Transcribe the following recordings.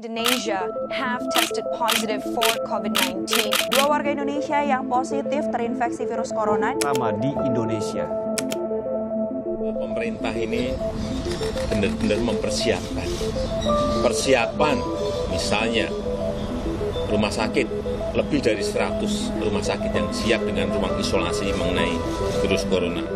Indonesia have tested positive for COVID-19. Dua warga Indonesia yang positif terinfeksi virus corona pertama di Indonesia. Pemerintah ini benar-benar mempersiapkan. Persiapan misalnya rumah sakit, lebih dari 100 rumah sakit yang siap dengan ruang isolasi mengenai virus corona.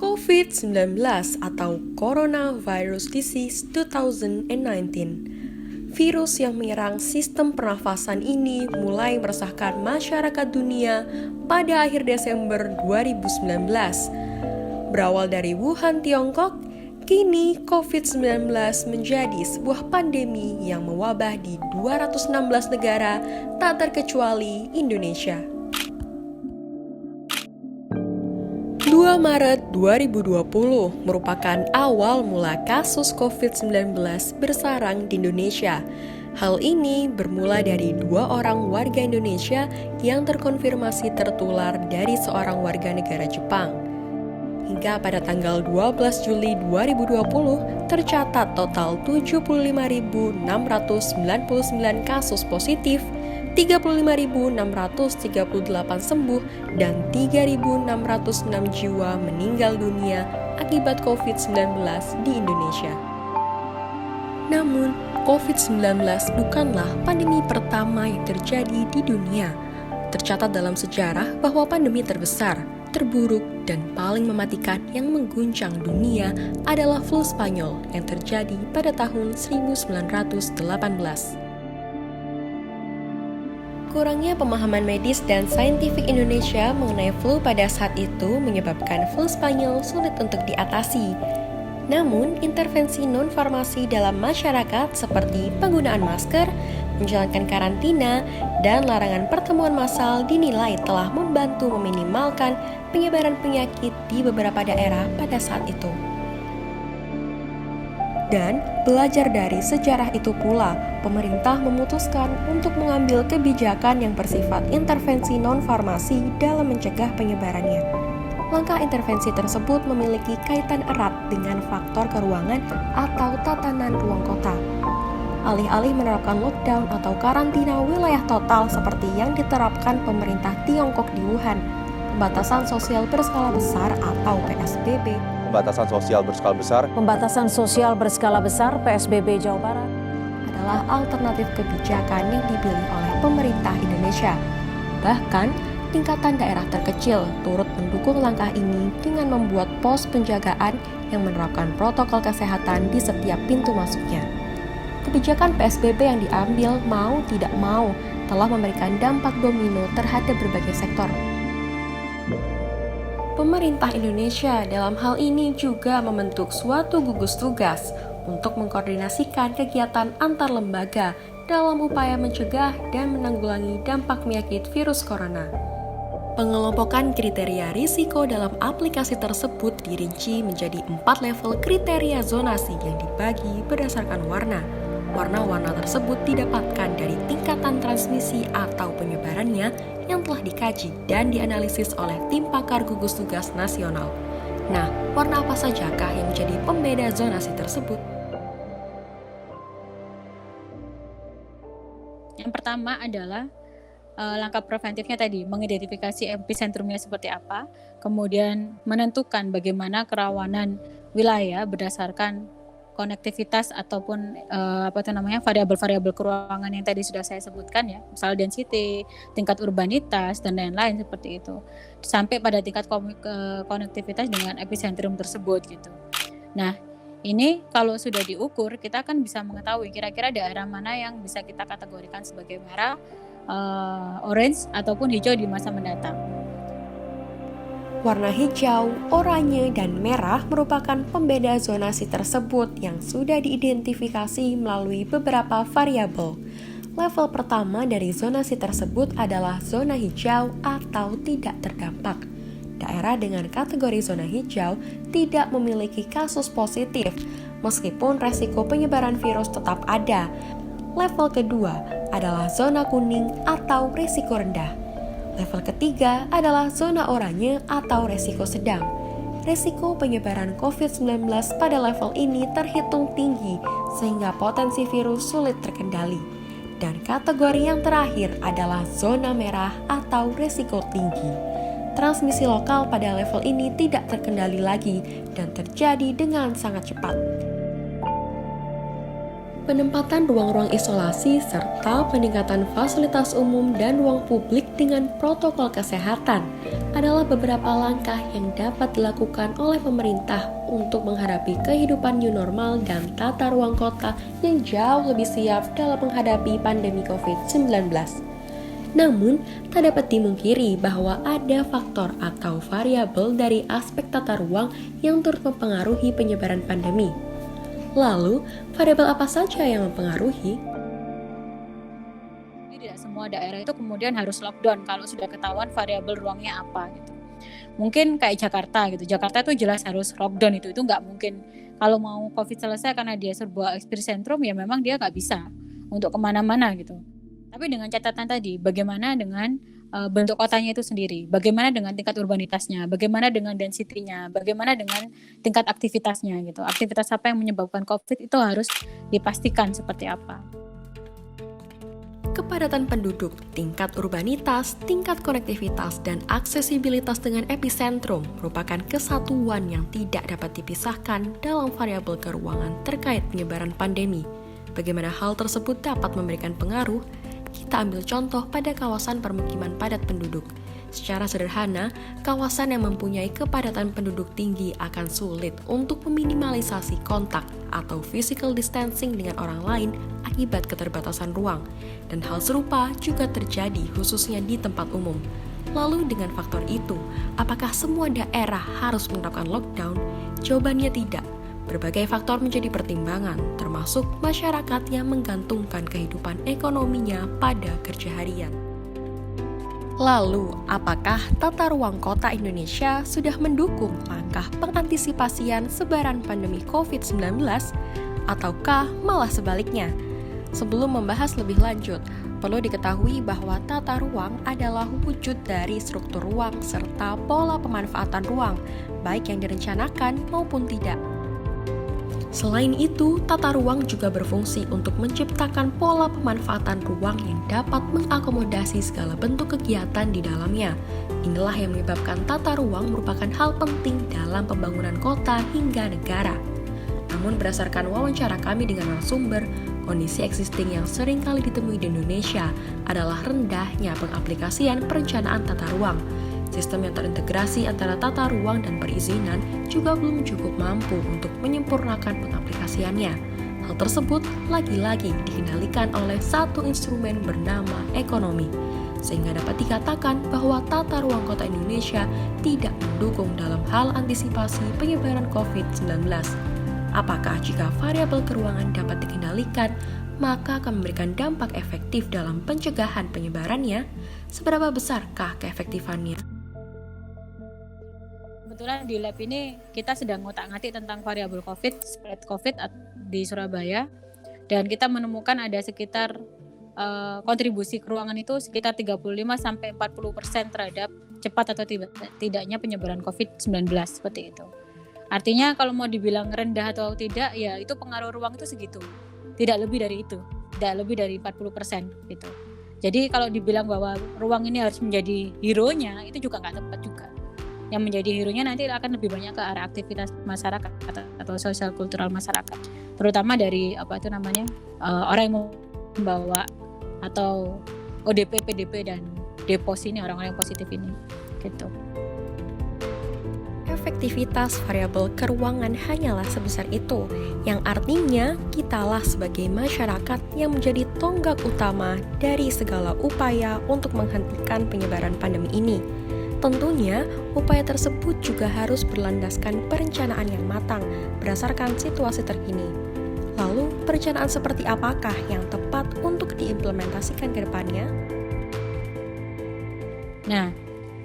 COVID-19 atau Coronavirus Disease 2019. Virus yang menyerang sistem pernafasan ini mulai meresahkan masyarakat dunia pada akhir Desember 2019. Berawal dari Wuhan, Tiongkok, kini COVID-19 menjadi sebuah pandemi yang mewabah di 216 negara, tak terkecuali Indonesia. 2 Maret 2020 merupakan awal mula kasus COVID-19 bersarang di Indonesia. Hal ini bermula dari 2 orang warga Indonesia yang terkonfirmasi tertular dari seorang warga negara Jepang. Hingga pada tanggal 12 Juli 2020 tercatat total 75.699 kasus positif, 35.638 sembuh, dan 3.606 jiwa meninggal dunia akibat COVID-19 di Indonesia. Namun, COVID-19 bukanlah pandemi pertama yang terjadi di dunia. Tercatat dalam sejarah bahwa pandemi terbesar, terburuk, dan paling mematikan yang mengguncang dunia adalah flu Spanyol yang terjadi pada tahun 1918. Kurangnya pemahaman medis dan saintifik Indonesia mengenai flu pada saat itu menyebabkan flu Spanyol sulit untuk diatasi. Namun, intervensi non-farmasi dalam masyarakat seperti penggunaan masker, menjalankan karantina, dan larangan pertemuan massal dinilai telah membantu meminimalkan penyebaran penyakit di beberapa daerah pada saat itu. Dan belajar dari sejarah itu pula, pemerintah memutuskan untuk mengambil kebijakan yang bersifat intervensi non-farmasi dalam mencegah penyebarannya. Langkah intervensi tersebut memiliki kaitan erat dengan faktor keruangan atau tatanan ruang kota. Alih-alih menerapkan lockdown atau karantina wilayah total seperti yang diterapkan pemerintah Tiongkok di Wuhan, pembatasan sosial berskala besar atau PSBB, Pembatasan sosial berskala besar PSBB Jawa Barat adalah alternatif kebijakan yang dipilih oleh pemerintah Indonesia. Bahkan, tingkatan daerah terkecil turut mendukung langkah ini dengan membuat pos penjagaan yang menerapkan protokol kesehatan di setiap pintu masuknya. Kebijakan PSBB yang diambil mau tidak mau telah memberikan dampak domino terhadap berbagai sektor. Pemerintah Indonesia dalam hal ini juga membentuk suatu gugus tugas untuk mengkoordinasikan kegiatan antar lembaga dalam upaya mencegah dan menanggulangi dampak penyakit virus corona. Pengelompokan kriteria risiko dalam aplikasi tersebut dirinci menjadi 4 level kriteria zonasi yang dibagi berdasarkan warna. Warna-warna tersebut didapatkan dari tingkatan transmisi atau penyebarannya yang telah dikaji dan dianalisis oleh tim pakar gugus tugas nasional. Nah, warna apa sajakah yang menjadi pembeda zonasi tersebut? Yang pertama adalah langkah preventifnya tadi, mengidentifikasi episentrumnya seperti apa, kemudian menentukan bagaimana kerawanan wilayah berdasarkan konektivitas ataupun variabel-variabel keruangan yang tadi sudah saya sebutkan ya, misal density, tingkat urbanitas dan lain-lain seperti itu, sampai pada tingkat konektivitas dengan epicentrum tersebut gitu. Nah, ini kalau sudah diukur, kita akan bisa mengetahui kira-kira daerah mana yang bisa kita kategorikan sebagai merah, orange ataupun hijau di masa mendatang. Warna hijau, oranye, dan merah merupakan pembeda zonasi tersebut yang sudah diidentifikasi melalui beberapa variabel. Level pertama dari zonasi tersebut adalah zona hijau atau tidak terdampak. Daerah dengan kategori zona hijau tidak memiliki kasus positif, meskipun resiko penyebaran virus tetap ada. Level kedua adalah zona kuning atau risiko rendah. Level ketiga adalah zona oranye atau resiko sedang. Resiko penyebaran COVID-19 pada level ini terhitung tinggi sehingga potensi virus sulit terkendali. Dan kategori yang terakhir adalah zona merah atau resiko tinggi. Transmisi lokal pada level ini tidak terkendali lagi dan terjadi dengan sangat cepat. Penempatan ruang-ruang isolasi serta peningkatan fasilitas umum dan ruang publik dengan protokol kesehatan adalah beberapa langkah yang dapat dilakukan oleh pemerintah untuk menghadapi kehidupan new normal dan tata ruang kota yang jauh lebih siap dalam menghadapi pandemi COVID-19. Namun, tak dapat dimungkiri bahwa ada faktor atau variabel dari aspek tata ruang yang turut mempengaruhi penyebaran pandemi. Lalu, variabel apa saja yang mempengaruhi? Tidak semua daerah itu kemudian harus lockdown kalau sudah ketahuan variabel ruangnya apa gitu. Mungkin kayak Jakarta gitu. Jakarta itu jelas harus lockdown itu nggak mungkin. Kalau mau COVID selesai karena dia sebuah epicentrum ya memang dia nggak bisa untuk kemana-mana gitu. Tapi dengan catatan tadi, bagaimana dengan bentuk kotanya itu sendiri, bagaimana dengan tingkat urbanitasnya, bagaimana dengan density-nya, bagaimana dengan tingkat aktivitasnya gitu. Aktivitas apa yang menyebabkan COVID itu harus dipastikan seperti apa. Kepadatan penduduk, tingkat urbanitas, tingkat konektivitas, dan aksesibilitas dengan epicentrum merupakan kesatuan yang tidak dapat dipisahkan dalam variabel keuangan terkait penyebaran pandemi. Bagaimana hal tersebut dapat memberikan pengaruh? Kita ambil contoh pada kawasan permukiman padat penduduk. Secara sederhana, kawasan yang mempunyai kepadatan penduduk tinggi akan sulit untuk meminimalisasi kontak atau physical distancing dengan orang lain akibat keterbatasan ruang. Dan hal serupa juga terjadi khususnya di tempat umum. Lalu dengan faktor itu, apakah semua daerah harus menerapkan lockdown? Jawabannya tidak. Berbagai faktor menjadi pertimbangan, termasuk masyarakat yang menggantungkan kehidupan ekonominya pada kerja harian. Lalu, apakah tata ruang kota Indonesia sudah mendukung langkah pengantisipasian sebaran pandemi COVID-19? Ataukah malah sebaliknya? Sebelum membahas lebih lanjut, perlu diketahui bahwa tata ruang adalah wujud dari struktur ruang serta pola pemanfaatan ruang, baik yang direncanakan maupun tidak. Selain itu, tata ruang juga berfungsi untuk menciptakan pola pemanfaatan ruang yang dapat mengakomodasi segala bentuk kegiatan di dalamnya. Inilah yang menyebabkan tata ruang merupakan hal penting dalam pembangunan kota hingga negara. Namun berdasarkan wawancara kami dengan narasumber, kondisi existing yang sering kali ditemui di Indonesia adalah rendahnya pengaplikasian perencanaan tata ruang. Sistem yang terintegrasi antara tata ruang dan perizinan juga belum cukup mampu untuk menyempurnakan pengaplikasiannya. Hal tersebut lagi-lagi dikendalikan oleh satu instrumen bernama ekonomi, sehingga dapat dikatakan bahwa tata ruang kota Indonesia tidak mendukung dalam hal antisipasi penyebaran COVID-19. Apakah jika variabel keuangan dapat dikendalikan, maka akan memberikan dampak efektif dalam pencegahan penyebarannya? Seberapa besarkah keefektifannya? Kebetulan di lab ini kita sedang ngotak-ngatik tentang variabel COVID, spread COVID di Surabaya, dan kita menemukan ada sekitar kontribusi keuangan itu sekitar 35-40% terhadap cepat atau tidaknya penyebaran COVID-19 seperti itu. Artinya kalau mau dibilang rendah atau tidak, ya itu pengaruh ruang itu segitu. Tidak lebih dari itu, tidak lebih dari 40% gitu. Jadi kalau dibilang bahwa ruang ini harus menjadi hero-nya, itu juga nggak tepat juga. Yang menjadi hero-nya nanti akan lebih banyak ke arah aktivitas masyarakat atau sosial kultural masyarakat. Terutama dari orang yang membawa atau ODP, PDP dan Depos ini, orang-orang yang positif ini gitu. Efektivitas variabel keuangan hanyalah sebesar itu, yang artinya kitalah sebagai masyarakat yang menjadi tonggak utama dari segala upaya untuk menghentikan penyebaran pandemi ini. Tentunya, upaya tersebut juga harus berlandaskan perencanaan yang matang berdasarkan situasi terkini. Lalu, perencanaan seperti apakah yang tepat untuk diimplementasikan ke depannya? Nah,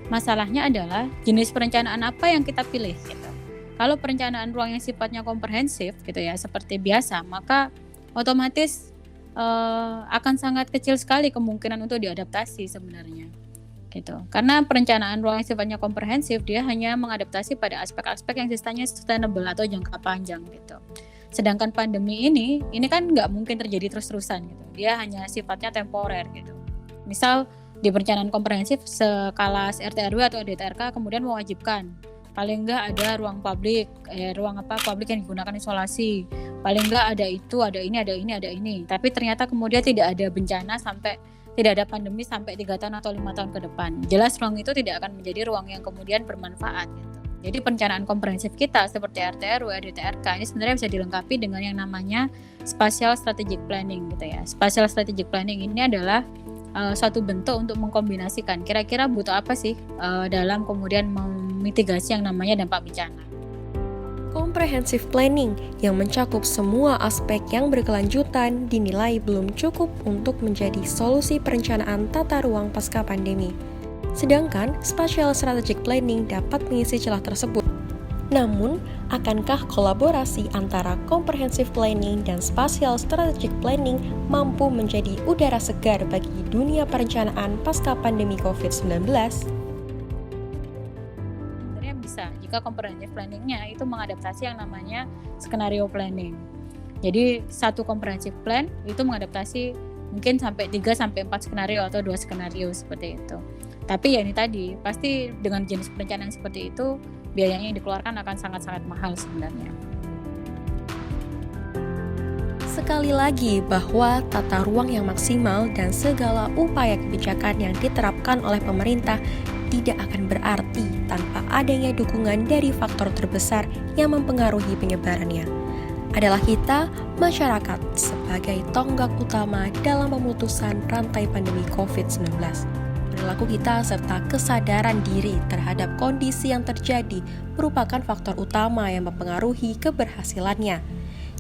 masalahnya adalah jenis perencanaan apa yang kita pilih gitu. Kalau perencanaan ruang yang sifatnya komprehensif gitu ya, seperti biasa, maka otomatis akan sangat kecil sekali kemungkinan untuk diadaptasi sebenarnya. gitu. Karena perencanaan ruang yang sifatnya komprehensif, dia hanya mengadaptasi pada aspek-aspek yang sifatnya sustainable atau jangka panjang gitu. Sedangkan pandemi ini kan nggak mungkin terjadi terus-terusan gitu. Dia hanya sifatnya temporer gitu. Misal di perencanaan komprehensif skala RT RW atau DTRK kemudian mewajibkan paling nggak ada ruang publik, publik yang digunakan isolasi. Paling nggak ada itu, ada ini, ada ini, ada ini. Tapi ternyata kemudian tidak ada bencana tidak ada pandemi sampai 3 tahun atau 5 tahun ke depan. Jelas ruang itu tidak akan menjadi ruang yang kemudian bermanfaat gitu. Jadi perencanaan komprehensif kita seperti RT RW, DTRK ini sebenarnya bisa dilengkapi dengan yang namanya Spatial Strategic Planning gitu ya. Spatial Strategic Planning ini adalah suatu bentuk untuk mengkombinasikan kira-kira butuh apa sih dalam kemudian memitigasi yang namanya dampak bencana. Comprehensive planning yang mencakup semua aspek yang berkelanjutan dinilai belum cukup untuk menjadi solusi perencanaan tata ruang pasca pandemi. Sedangkan spatial strategic planning dapat mengisi celah tersebut. Namun, akankah kolaborasi antara comprehensive planning dan spatial strategic planning mampu menjadi udara segar bagi dunia perencanaan pasca pandemi COVID-19? Sebenarnya bisa, jika comprehensive planning-nya itu mengadaptasi yang namanya skenario planning. Jadi, satu comprehensive plan itu mengadaptasi mungkin sampai 3-4 skenario atau 2 skenario seperti itu. Tapi ya ini tadi, pasti dengan jenis perencanaan seperti itu, biayanya yang dikeluarkan akan sangat-sangat mahal sebenarnya. Sekali lagi bahwa tata ruang yang maksimal dan segala upaya kebijakan yang diterapkan oleh pemerintah tidak akan berarti tanpa adanya dukungan dari faktor terbesar yang mempengaruhi penyebarannya. Adalah kita, masyarakat, sebagai tonggak utama dalam pemutusan rantai pandemi COVID-19. Perilaku kita serta kesadaran diri terhadap kondisi yang terjadi merupakan faktor utama yang mempengaruhi keberhasilannya.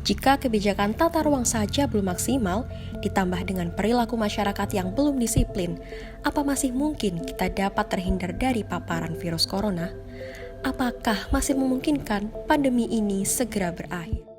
Jika kebijakan tata ruang saja belum maksimal, ditambah dengan perilaku masyarakat yang belum disiplin, apa masih mungkin kita dapat terhindar dari paparan virus corona? Apakah masih memungkinkan pandemi ini segera berakhir?